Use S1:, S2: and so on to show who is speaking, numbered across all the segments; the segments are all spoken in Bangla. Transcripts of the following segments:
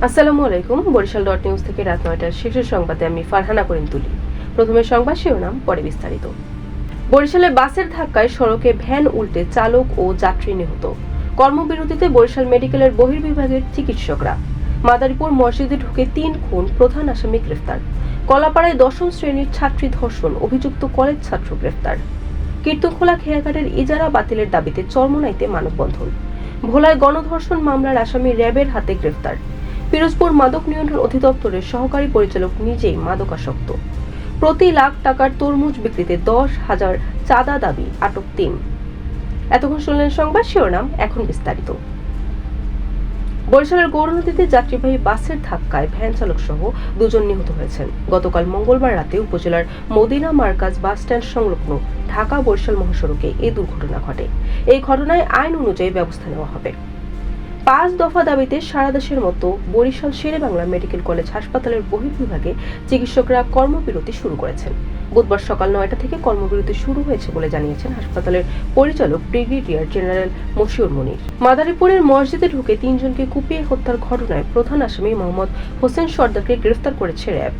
S1: আসসালামু আলাইকুম। বরিশাল ডট নিউজ থেকে রাত ৯টার শীর্ষ সংবাদে আমি ফারহানা করিম তুলি। প্রথমে সংবাদ শিরোনাম, পরে বিস্তারিত। বরিশালে বাসের ধাক্কায় সড়কে ভ্যান উল্টে চালক ও যাত্রী নিহত। কর্মবিরতিতে বরিশাল মেডিকেলের বহির্বিভাগের চিকিৎসকরা। মাদারীপুর মসজিদে ঢুকে ৩ খুন, প্রধান আসামি গ্রেফতার। কলাপাড়ায় ১০ম শ্রেণীর ছাত্রী ধর্ষণ, অভিযুক্ত কলেজ ছাত্র গ্রেফতার। কীর্তনখোলা খেয়াঘাটের ইজারা বাতিলের দাবিতে চরমোনাইতে মানববন্ধন। ভোলায় গণধর্ষণ মামলার আসামি র্যাবের হাতে গ্রেফতার। পিরোজপুর মাদক নিয়ন্ত্রণ অধিদপ্তরের সহকারী পরিচালক নিজেই মাদকাসক্ত। প্রতি লাখ টাকার তরমুজ বিক্রিতে ১০,০০০ চাঁদা দাবি, আটক ৩। এতক্ষণ শুনলেন সংবাদ শিরোনাম, এখন বিস্তারিত। বরিশালের গৌরনদীতে যাত্রীবাহী বাসের ধাক্কায় ভ্যান চালক সহ ২ জন নিহত হয়েছেন। গতকাল মঙ্গলবার রাতে উপজেলার মদিনা মার্কাজ বাস স্ট্যান্ড সংলগ্ন ঢাকা বরিশাল মহাসড়কে এই দুর্ঘটনা ঘটে। এই ঘটনায় আইন অনুযায়ী ব্যবস্থা নেওয়া হবে। ৫ দফা দাবিতে সারা দেশের মতো বরিশাল শেরেবাংলা মেডিকেল কলেজ হাসপাতালের বহির্বিভাগে চিকিৎসকরা কর্মবিরতি শুরু করেছেন। বুধবার সকাল ৯টা থেকে কর্মবিরতি শুরু হয়েছে বলে জানিয়েছেন হাসপাতালের পরিচালক ব্রিগেডিয়ার জেনারেল মশিউর মনির। মাদারীপুরের মসজিদে ঢুকে ৩ জনকে কুপিয়ে হত্যার ঘটনায় প্রধান আসামি মোহাম্মদ হোসেন সর্দারকে গ্রেফতার করেছে র্যাব।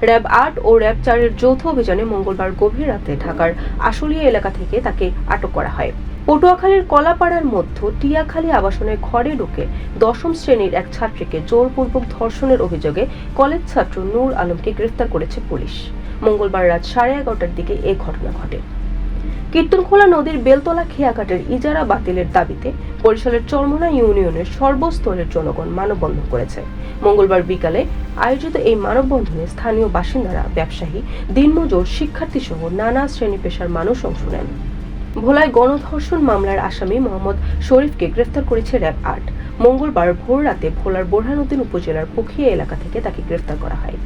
S1: র্যাব ৮ ও র্যাব ৪-এর যৌথ অভিযানে মঙ্গলবার গভীর রাতে ঢাকার আশুলিয়া এলাকা থেকে তাকে আটক করা হয়। পটুয়াখালীর কলাপাড়ার মধ্য টিয়াখালী আবাসনের ঘরে ঢুকে ১০ম শ্রেণীর এক ছাত্রীকে জোরপূর্বক ধর্ষণের অভিযোগে কলেজ ছাত্র নূর আলমকে গ্রেফতার করেছে পুলিশ। মঙ্গলবার রাত ১১:৩০টার দিকে এই ঘটনা ঘটে। কীর্তনখোলা নদীর বেলতলা খেয়াঘাটের ইজারা বাতিলের দাবিতে বরিশালের চরমোনা ইউনিয়নের সর্বস্তরের জনগণ মানববন্ধন করেছে। মঙ্গলবার বিকালে আয়োজিত এই মানববন্ধনে স্থানীয় বাসিন্দারা, ব্যবসায়ী, দিনমজুর, শিক্ষার্থী সহ নানা শ্রেণী পেশার মানুষ অংশ নেন। ভোলায় গণধর্ষণ মামলার আসামি মোহাম্মদ শরীফকে গ্রেফতার করেছে র্যাব ৮। মঙ্গলবার ভোর রাতে ভোলার বোরহানুদ্দিন উপজেলার পুখিয়া এলাকা থেকে তাকে গ্রেফতার করা হয়।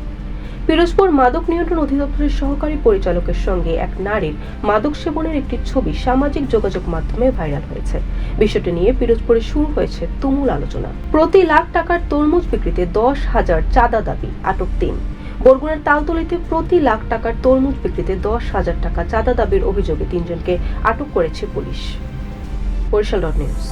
S1: পিরোজপুর মাদক নিয়ন্ত্রণ অধিদপ্তরের সহকারী পরিচালকের সঙ্গে এক নারীর মাদক সেবনের একটি ছবি সামাজিক যোগাযোগ মাধ্যমে ভাইরাল হয়েছে। বিষয়টি নিয়ে পিরোজপুরে শুরু হয়েছে তুমুল আলোচনা। প্রতি লাখ টাকার তরমুজ বিক্রিতে ১০,০০০ চাঁদা দাবি, আটক ৩। বরগুনার তালতলীতে প্রতি লাখ টাকার তরমুজ বিক্রিতে ১০,০০০ টাকা চাঁদা দাবির অভিযোগে ৩ জনকে আটক করেছে পুলিশ। Barishal dot news.